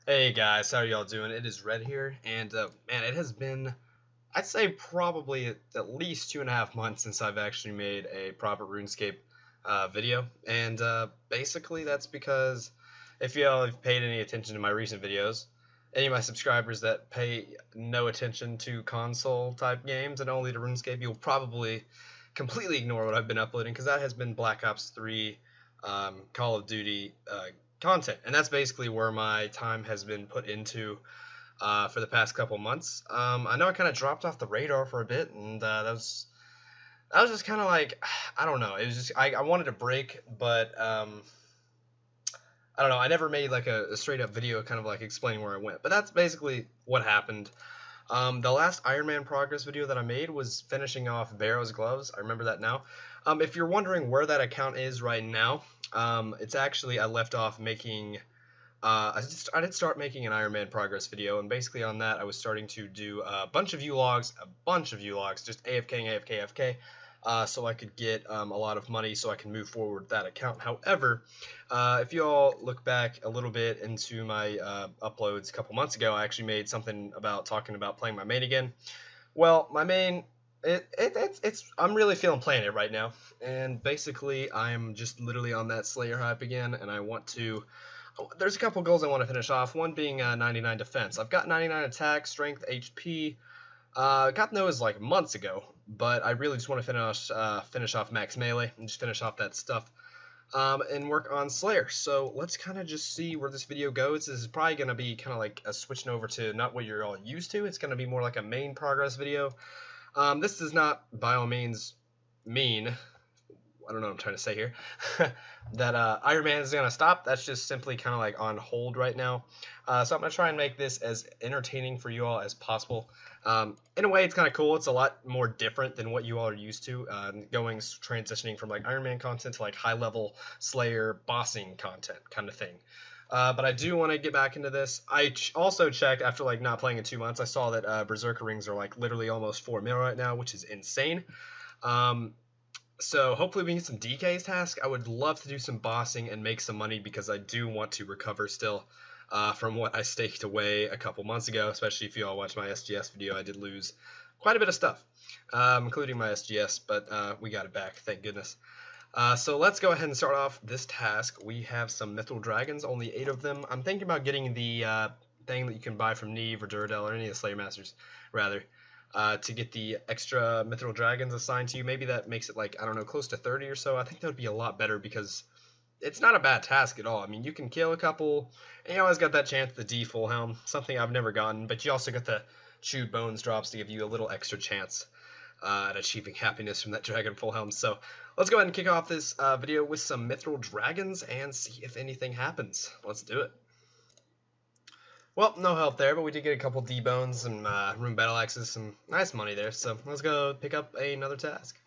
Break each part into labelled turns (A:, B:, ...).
A: Hey guys, how are y'all doing? It is Red here, and man, it has been, I'd say probably at least 2.5 months since I've actually made a proper RuneScape video, and basically that's because if y'all have paid any attention to my recent videos, any of my subscribers that pay no attention to console type games and only to RuneScape, you'll probably completely ignore what I've been uploading because that has been Black Ops 3, Call of Duty content, and that's basically where my time has been put into for the past couple months. I know I kind of dropped off the radar for a bit, and that was just kind of like I don't know. It was just I wanted a break, but I don't know. I never made like a straight up video kind of like explaining where I went, but that's basically what happened. The last Iron Man progress video that I made was finishing off Barrow's gloves. I remember that now. If you're wondering where that account is right now, it's actually I left off making. I did start making an Iron Man progress video, and basically on that I was starting to do a bunch of vlogs, just AFKing, AFK, AFK, so I could get a lot of money so I can move forward that account. However, if you all look back a little bit into my uploads a couple months ago, I actually made something about talking about playing my main again. Well, my main, it's I'm really feeling playing it right now, and basically I'm just literally on that Slayer hype again, and I want to. There's a couple goals I want to finish off. One being 99 defense. I've got 99 attack, strength, HP. Got those like months ago, but I really just want to finish off max melee and just finish off that stuff. And work on Slayer. So let's kind of just see where this video goes. This is probably going to be kind of like a switching over to not what you're all used to. It's going to be more like a main progress video. This does not, by all means, mean, I don't know what I'm trying to say here, that Iron Man is going to stop. That's just simply kind of like on hold right now. So I'm going to try and make this as entertaining for you all as possible. In a way, it's kind of cool. It's a lot more different than what you all are used to, transitioning from like Iron Man content to like high level Slayer bossing content kind of thing. But I do want to get back into this. I also checked after like not playing in 2 months. I saw that Berserker rings are like literally almost 4 mil right now, which is insane. So hopefully we can get some DK's task. I would love to do some bossing and make some money because I do want to recover still from what I staked away a couple months ago. Especially if you all watch my SGS video, I did lose quite a bit of stuff, including my SGS, but we got it back, thank goodness. So let's go ahead and start off this task. We have some Mythril Dragons, only 8 of them. I'm thinking about getting the thing that you can buy from Neve or Duradel or any of the Slayer Masters, rather. To get the extra Mythril Dragons assigned to you. Maybe that makes it like, I don't know, close to 30 or so. I think that would be a lot better because it's not a bad task at all. I mean, you can kill a couple, and you always got that chance, the D full helm, something I've never gotten, but you also get the chewed bones drops to give you a little extra chance at achieving happiness from that dragon full helm. So let's go ahead and kick off this video with some Mythril Dragons and see if anything happens. Let's do it. Well, no help there, but we did get a couple D-bones and rune battle axes, some nice money there, so let's go pick up another task.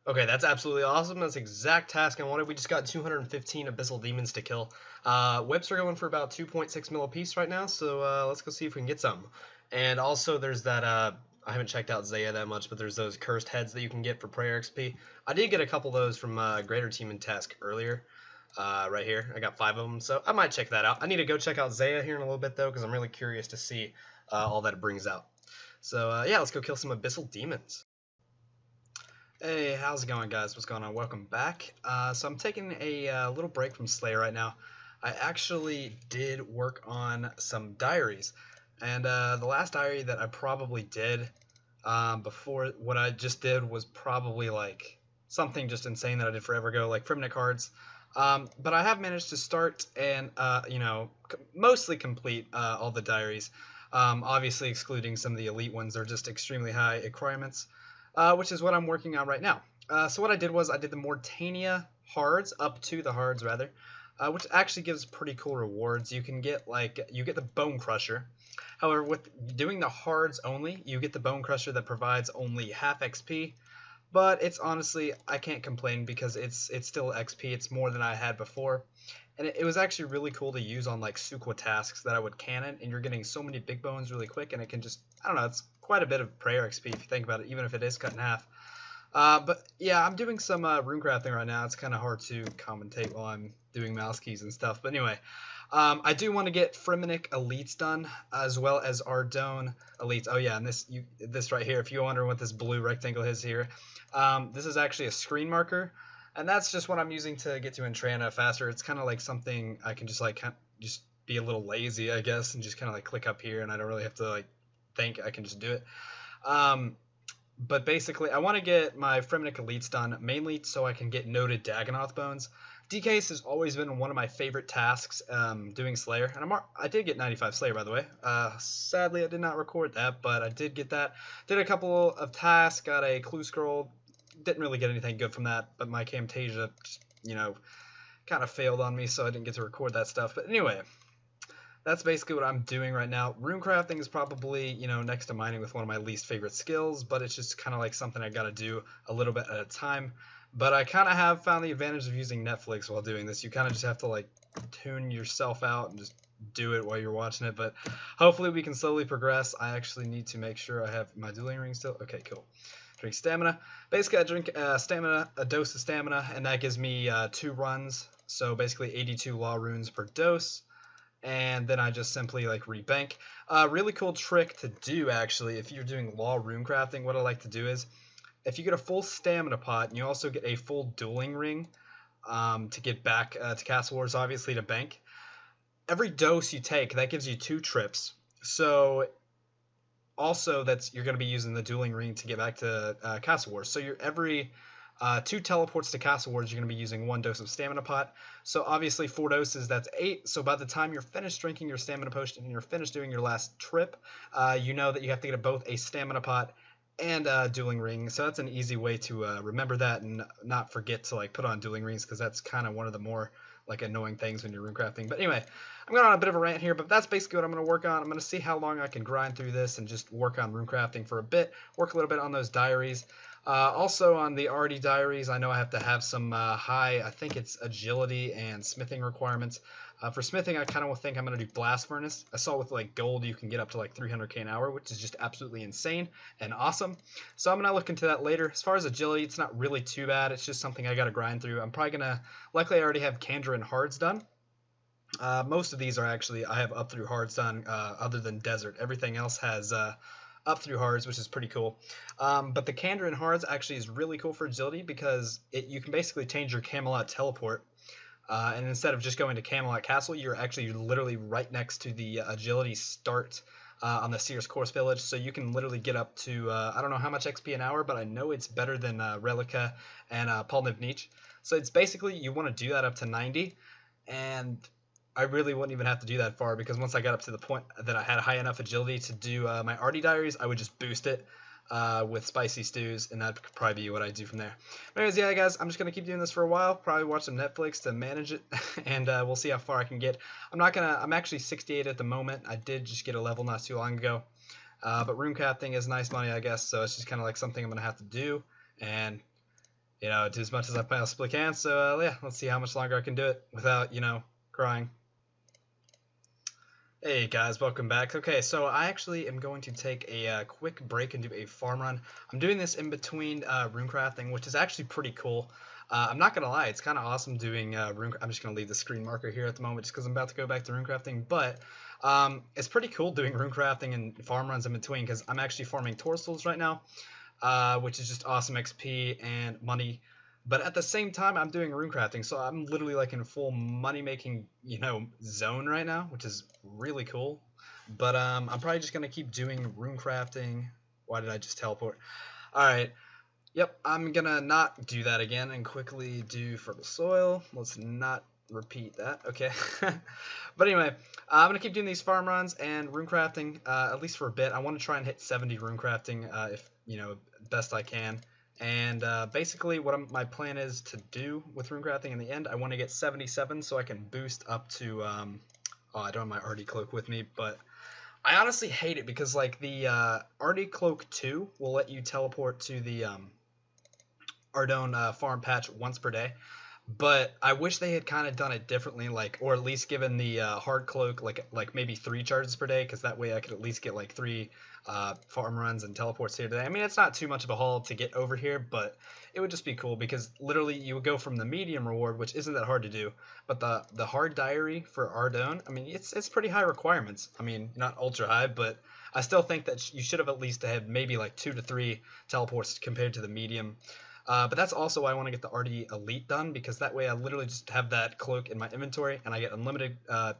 A: Okay, that's absolutely awesome. That's the exact task I wanted. We just got 215 abyssal demons to kill. Whips are going for about 2.6 mil a piece right now, so let's go see if we can get some. And also there's that, I haven't checked out Zaya that much, but there's those cursed heads that you can get for prayer XP. I did get a couple of those from Greater Team and Task earlier. Right here. I got 5 of them, so I might check that out. I need to go check out Zaya here in a little bit, though, because I'm really curious to see all that it brings out. So, yeah, let's go kill some Abyssal Demons. Hey, how's it going, guys? What's going on? Welcome back. So I'm taking a little break from Slayer right now. I actually did work on some diaries, and the last diary that I probably did before what I just did was probably like something just insane that I did forever ago, like Primnic cards. But I have managed to start and, mostly complete all the diaries, obviously excluding some of the elite ones. They're just extremely high requirements, which is what I'm working on right now. So what I did was I did the Mortania hards, up to the hards rather, which actually gives pretty cool rewards. You can get you get the Bone Crusher. However, with doing the hards only, you get the Bone Crusher that provides only half XP. But it's honestly, I can't complain because it's still XP. It's more than I had before. And it was actually really cool to use on like Suqua tasks that I would cannon, and you're getting so many big bones really quick, and it can just, I don't know, it's quite a bit of prayer XP if you think about it, even if it is cut in half. But yeah, I'm doing some runecrafting right now. It's kind of hard to commentate while I'm doing mouse keys and stuff. But anyway, I do want to get Fremennik Elites done, as well as Ardone Elites. Oh yeah, and this right here, if you're wondering what this blue rectangle is here, this is actually a screen marker, and that's just what I'm using to get to Entrana faster. It's kind of like something I can just like just be a little lazy, I guess, and just kind of like click up here, and I don't really have to like think. I can just do it. But basically, I want to get my Fremennik Elites done, mainly so I can get noted Dagonoth bones. DCase has always been one of my favorite tasks, doing Slayer, and I did get 95 Slayer, by the way. Sadly, I did not record that, but I did get that. Did a couple of tasks, got a clue scroll, didn't really get anything good from that, but my Camtasia, just, kind of failed on me, so I didn't get to record that stuff. But anyway, that's basically what I'm doing right now. Runecrafting is probably, next to mining with one of my least favorite skills, but it's just kind of like something I got to do a little bit at a time. But I kind of have found the advantage of using Netflix while doing this. You kind of just have to like tune yourself out and just do it while you're watching it. But hopefully we can slowly progress. I actually need to make sure I have my dueling ring still. Okay, cool. Drink stamina. Basically, I drink a dose of stamina, and that gives me 2 runs. So basically 82 law runes per dose. And then I just simply like rebank. Really cool trick to do, actually, if you're doing law rune crafting. What I like to do is, if you get a full stamina pot and you also get a full dueling ring, to get back to Castle Wars, obviously, to bank, every dose you take, that gives you 2 trips. So also you're going to be using the dueling ring to get back to Castle Wars. So every 2 teleports to Castle Wars, you're going to be using 1 dose of stamina pot. So obviously 4 doses, that's 8. So by the time you're finished drinking your stamina potion and you're finished doing your last trip, you know that you have to get both a stamina pot and a dueling ring. So that's an easy way to remember that and not forget to like put on dueling rings, because that's kind of one of the more like annoying things when you're runecrafting. But anyway, I'm going on a bit of a rant here, but that's basically what I'm going to work on. I'm going to see how long I can grind through this and just work on runecrafting for a bit, work a little bit on those diaries. Also on the RD diaries, I know I have to have some high, I think it's agility and smithing requirements. For smithing, I kind of think I'm going to do blast furnace. I saw with like gold you can get up to like 300k an hour, which is just absolutely insane and awesome. So I'm going to look into that later. As far as agility, it's not really too bad. It's just something I got to grind through. I'm probably going to, luckily I already have Kandra and Hards done. Most of these are actually, I have up through Hards done, other than Desert. Everything else has up through Hards, which is pretty cool. But the Kandra and Hards actually is really cool for agility, because you can basically change your Camelot teleport. And instead of just going to Camelot Castle, you're literally right next to the agility start on the Sears Course Village. So you can literally get up to, I don't know how much XP an hour, but I know it's better than Relica and Paul Nivnich. So it's basically, you want to do that up to 90. And I really wouldn't even have to do that far, because once I got up to the point that I had high enough agility to do my RD diaries, I would just boost it with spicy stews, and that could probably be what I do from there. But anyways, yeah, guys, I'm just going to keep doing this for a while, probably watch some Netflix to manage it, and we'll see how far I can get. I'm actually 68 at the moment. I did just get a level not too long ago, but runecrafting is nice money, I guess, so it's just kind of like something I'm going to have to do, and, do as much as I possibly can. So, yeah, let's see how much longer I can do it without, crying. Hey guys, welcome back. Okay, so I actually am going to take a quick break and do a farm run. I'm doing this in between runecrafting, which is actually pretty cool. I'm not gonna lie, it's kind of awesome doing I'm just gonna leave the screen marker here at the moment just because I'm about to go back to runecrafting. But it's pretty cool doing runecrafting and farm runs in between, because I'm actually farming Torsals right now, which is just awesome XP and money. But at the same time, I'm doing runecrafting, so I'm literally like in full money-making, zone right now, which is really cool. But I'm probably just gonna keep doing runecrafting. Why did I just teleport? All right. Yep, I'm gonna not do that again and quickly do fertile soil. Let's not repeat that. Okay. But anyway, I'm gonna keep doing these farm runs and runecrafting at least for a bit. I want to try and hit 70 runecrafting if best I can. And basically what my plan is to do with runecrafting in the end, I want to get 77 so I can boost up to, oh, I don't have my RD Cloak with me, but I honestly hate it because like the RD Cloak 2 will let you teleport to the Ardone farm patch once per day. But I wish they had kind of done it differently, like, or at least given the hard cloak like maybe 3 charges per day, because that way I could at least get like 3 farm runs and teleports here today. I mean, it's not too much of a haul to get over here, but it would just be cool because literally you would go from the medium reward, which isn't that hard to do, but the hard diary for Ardone, I mean, it's pretty high requirements. I mean, not ultra high, but I still think that you should have at least had maybe like 2 to 3 teleports compared to the medium. But that's also why I want to get the RD Elite done, because that way I literally just have that cloak in my inventory and I get unlimited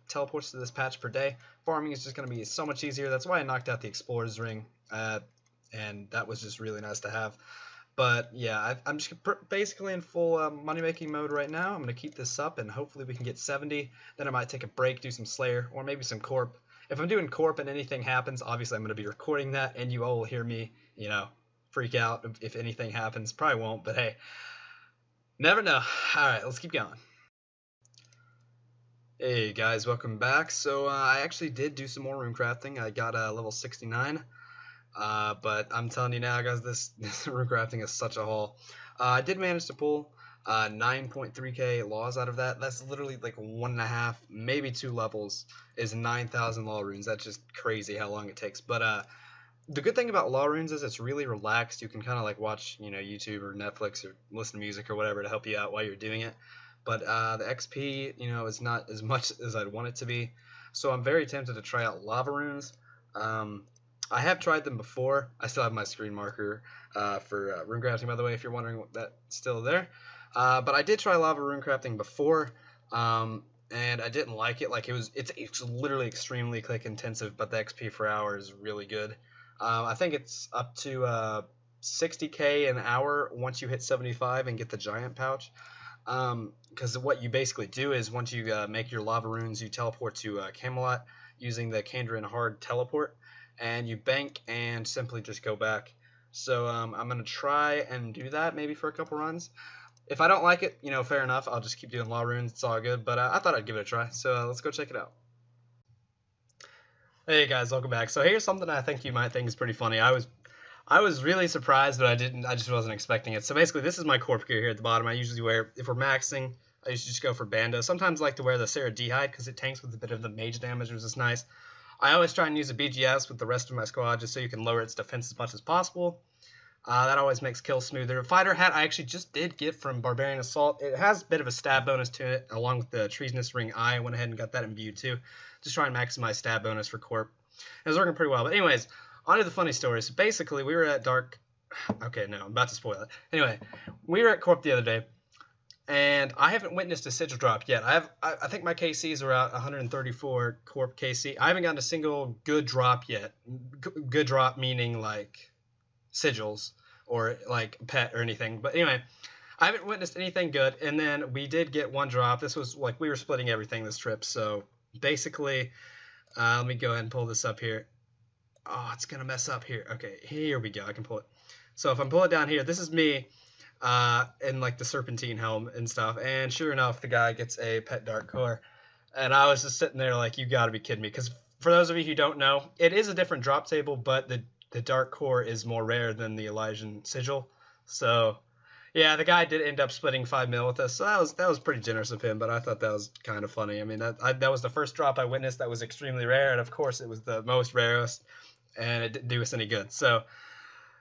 A: teleports to this patch per day. Farming is just going to be so much easier. That's why I knocked out the Explorer's Ring, and that was just really nice to have. But yeah, I'm just basically in full money-making mode right now. I'm going to keep this up, and hopefully we can get 70. Then I might take a break, do some Slayer, or maybe some Corp. If I'm doing Corp and anything happens, obviously I'm going to be recording that, and you all will hear me, freak out if anything happens. Probably won't, but hey, never know. Alright, let's keep going. Hey guys, welcome back. So I actually did do some more runecrafting. I got level 69, but I'm telling you now, guys, this runecrafting is such a haul. I did manage to pull 9.3k laws out of that. That's literally like 1.5, maybe 2 levels is 9,000 law runes. That's just crazy how long it takes. But the good thing about law runes is it's really relaxed. You can kind of like watch, YouTube or Netflix or listen to music or whatever to help you out while you're doing it. But the XP, is not as much as I'd want it to be. So I'm very tempted to try out lava runes. I have tried them before. I still have my screen marker for runecrafting, by the way, if you're wondering what that's still there. But I did try lava runecrafting before. And I didn't like it. Like it's literally extremely click intensive, but the XP per hour is really good. I think it's up to 60k an hour once you hit 75 and get the giant pouch. Because what you basically do is once you make your lava runes, you teleport to Camelot using the Kandrin hard teleport, and you bank and simply just go back. So I'm going to try and do that maybe for a couple runs. If I don't like it, fair enough. I'll just keep doing law runes. It's all good. But I thought I'd give it a try. So let's go check it out. Hey guys, welcome back. So here's something I think you might think is pretty funny. I was really surprised, but I just wasn't expecting it. So basically, this is my Corp gear here at the bottom. I usually wear, if we're maxing, I usually just go for Bando. Sometimes I like to wear the Sarah D'hide because it tanks with a bit of the mage damage, which is nice. I always try and use a BGS with the rest of my squad just so you can lower its defense as much as possible. That always makes kills smoother. Fighter hat I actually just did get from Barbarian Assault. It has a bit of a stab bonus to it, along with the Treasonous Ring Eye. I went ahead and got that imbued too. Just try and maximize stab bonus for Corp. It was working pretty well. But anyways, on to the funny story. So basically, we were at Dark... Okay, no, I'm about to spoil it. Anyway, we were at Corp the other day, and I haven't witnessed a sigil drop yet. I think my KCs are at 134 Corp KC. I haven't gotten a single good drop yet. Good drop meaning like sigils or like pet or anything. But anyway, I haven't witnessed anything good. And then we did get one drop. This was like we were splitting everything this trip. So basically, let me go ahead and pull this up here. Oh, it's going to mess up here. Okay, here we go. I can pull it. So if I'm pulling it down here, this is me in like the serpentine helm and stuff. And sure enough, the guy gets a pet dark core. And I was just sitting there like, you got to be kidding me. Because for those of you who don't know, it is a different drop table, but the dark core is more rare than the Elysian sigil. So yeah, the guy did end up splitting 5 mil with us. So that was pretty generous of him, but I thought that was kind of funny. I mean, that was the first drop I witnessed that was extremely rare, and of course it was the most rarest, and it didn't do us any good. So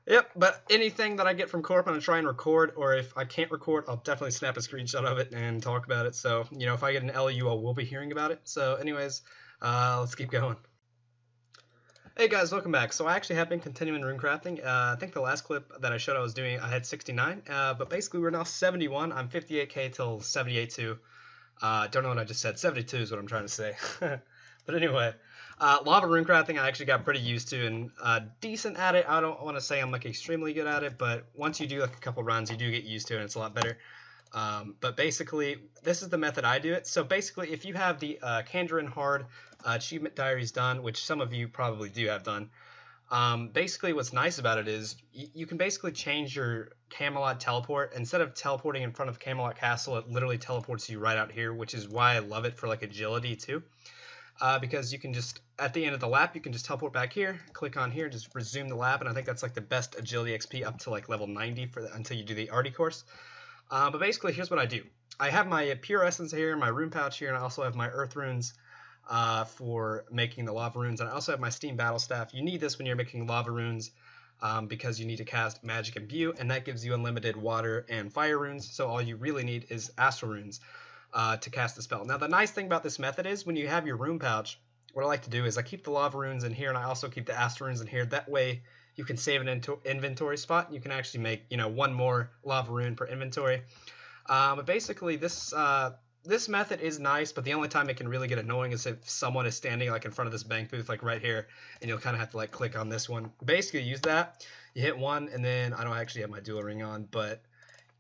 A: yep, but anything that I get from Corp, I'm going to try and record, or if I can't record, I'll definitely snap a screenshot of it and talk about it. So, if I get an L, you all will be hearing about it. So anyways, let's keep going. Hey guys, welcome back. So I actually have been continuing runecrafting. I think the last clip that I showed I was doing, I had 69, but basically we're now 71. I'm 58k till 78 too. Don't know what I just said. 72 is what I'm trying to say. But anyway, lava runecrafting I actually got pretty used to and decent at it. I don't want to say I'm like extremely good at it, but once you do like a couple runs, you do get used to it and it's a lot better. But basically, this is the method I do it. So basically, if you have the Kandrin Hard achievement diaries done, which some of you probably do have done, basically what's nice about it is you can basically change your Camelot teleport. Instead of teleporting in front of Camelot Castle, it literally teleports you right out here, which is why I love it for like agility too. Because you can just, at the end of the lap, you can just teleport back here, click on here, just resume the lap, and I think that's like the best agility XP up to like level 90 until you do the Arty course. But basically, here's what I do. I have my pure essence here, my rune pouch here, and I also have my earth runes for making the lava runes. And I also have my steam battle staff. You need this when you're making lava runes because you need to cast magic imbue, and that gives you unlimited water and fire runes. So all you really need is astral runes to cast the spell. Now the nice thing about this method is when you have your rune pouch, what I like to do is I keep the lava runes in here, and I also keep the astral runes in here. That way you can save an inventory spot. You can actually make, you know, one more lava rune per inventory. But basically this method is nice, but the only time it can really get annoying is if someone is standing like in front of this bank booth, like right here, and you'll kind of have to like click on this one. Basically use that, you hit one, and then I don't actually have my dueling ring on, but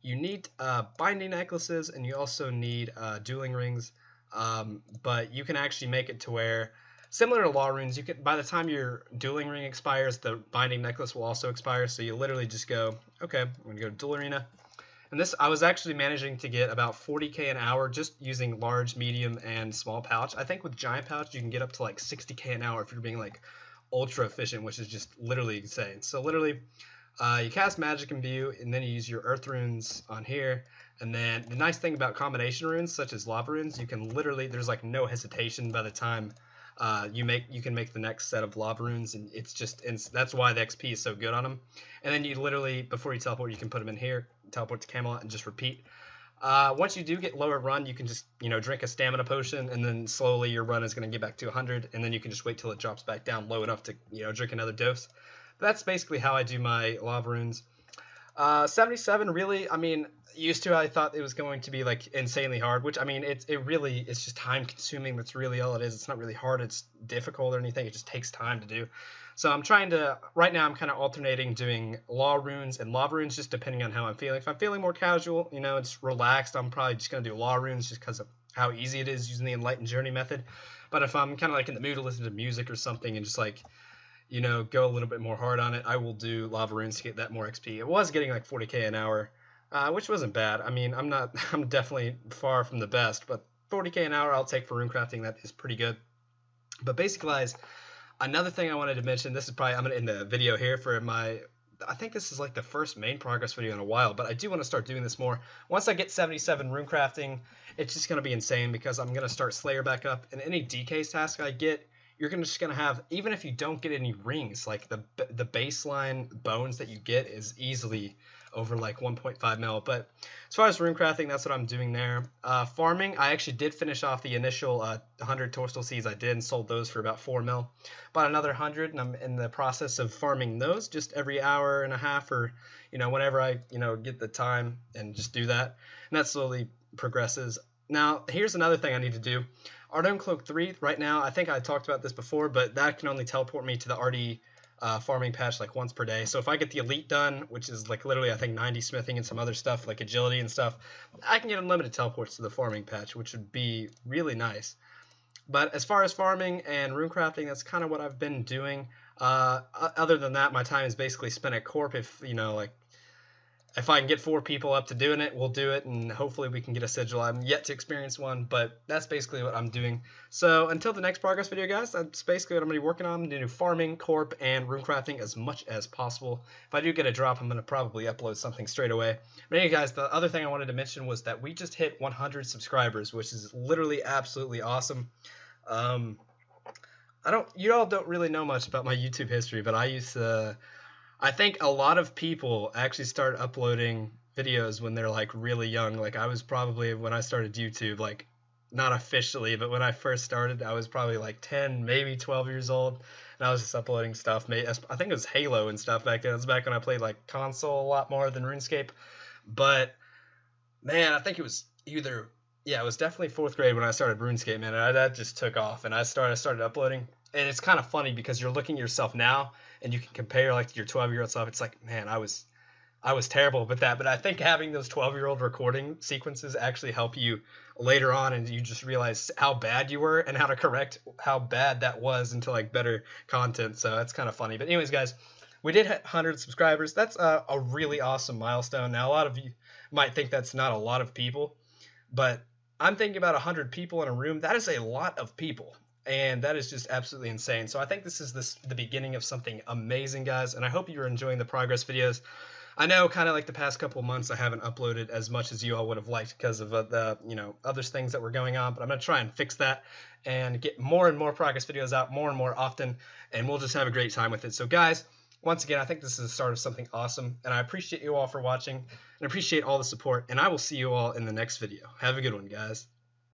A: you need binding necklaces, and you also need dueling rings. But you can actually make it to where, similar to law runes, you can, by the time your dueling ring expires, the binding necklace will also expire. So you literally just go, okay, I'm gonna go to duel arena. And this, I was actually managing to get about 40k an hour just using large, medium, and small pouch. I think with giant pouch you can get up to like 60k an hour if you're being like ultra efficient, which is just literally insane. So literally, you cast magic imbue, and then you use your earth runes on here. And then the nice thing about combination runes, such as lava runes, you can literally, there's like no hesitation by the time you can make the next set of lava runes, and it's just, that's why the XP is so good on them. And then you literally, before you teleport, you can put them in here, teleport to Camelot, and just repeat. Once you do get lower run, you can just, you know, drink a stamina potion, and then slowly your run is going to get back to 100, and then you can just wait till it drops back down low enough to, you know, drink another dose. But that's basically how I do my lava runes. 77, really, I mean, used to I thought it was going to be like insanely hard, which I mean it's just time consuming. That's really all it is. It's not really hard, it's difficult or anything, it just takes time to do. So I'm trying to, right now I'm kind of alternating doing law runes and lava runes, just depending on how I'm feeling. If I'm feeling more casual, you know, it's relaxed, I'm probably just going to do law runes just because of how easy it is using the enlightened journey method. But if I'm kind of like in the mood to listen to music or something and just like, you know, go a little bit more hard on it, I will do lava runes to get that more XP. It was getting like 40k an hour, which wasn't bad. I mean, I'm definitely far from the best, but 40k an hour I'll take for runecrafting. That is pretty good. But basically, guys, another thing I wanted to mention, this is probably, I'm going to end the video here for my, I think this is like the first main progress video in a while, but I do want to start doing this more. Once I get 77 runecrafting, it's just going to be insane because I'm going to start Slayer back up, and any DKs task I get, you're just going to have, even if you don't get any rings, like the baseline bones that you get is easily over like 1.5 mil. But as far as runecrafting, that's what I'm doing there. Farming, I actually did finish off the initial 100 torstal seeds I did and sold those for about 4 mil. Bought another 100, and I'm in the process of farming those just every hour and a half, or, you know, whenever I, you know, get the time, and just do that. And that slowly progresses. Now, here's another thing I need to do. Ardome Cloak 3, right now, I think I talked about this before, but that can only teleport me to the RD farming patch like once per day. So if I get the Elite done, which is like literally I think 90 smithing and some other stuff like agility and stuff, I can get unlimited teleports to the farming patch, which would be really nice. But as far as farming and runecrafting, that's kind of what I've been doing. Other than that, my time is basically spent at Corp. If, you know, like, if I can get 4 people up to doing it, we'll do it, and hopefully we can get a sigil. I'm yet to experience one, but that's basically what I'm doing. So until the next progress video, guys, that's basically what I'm going to be working on. I'm going to do farming, Corp, and runecrafting as much as possible. If I do get a drop, I'm going to probably upload something straight away. But anyway, guys, the other thing I wanted to mention was that we just hit 100 subscribers, which is literally absolutely awesome. You all don't really know much about my YouTube history, but I think a lot of people actually start uploading videos when they're like really young. Like I was probably, when I started YouTube, like not officially, but when I first started, I was probably like 10, maybe 12 years old, and I was just uploading stuff. I think it was Halo and stuff back then. It was back when I played like console a lot more than RuneScape. But man, I think it was it was definitely 4th grade when I started RuneScape, man. And that just took off, and I started uploading. And it's kind of funny because you're looking at yourself now, and you can compare like your 12-year-old self. It's like, man, I was terrible with that. But I think having those 12-year-old recording sequences actually help you later on, and you just realize how bad you were and how to correct how bad that was into like better content. So that's kind of funny. But anyways, guys, we did hit 100 subscribers. That's a really awesome milestone. Now, a lot of you might think that's not a lot of people, but I'm thinking about 100 people in a room. That is a lot of people. And that is just absolutely insane. So I think this is the beginning of something amazing, guys. And I hope you're enjoying the progress videos. I know kind of like the past couple months I haven't uploaded as much as you all would have liked because of the other things that were going on, but I'm going to try and fix that and get more and more progress videos out more and more often, and we'll just have a great time with it. So guys, once again, I think this is the start of something awesome, and I appreciate you all for watching and appreciate all the support, and I will see you all in the next video. Have a good one, guys.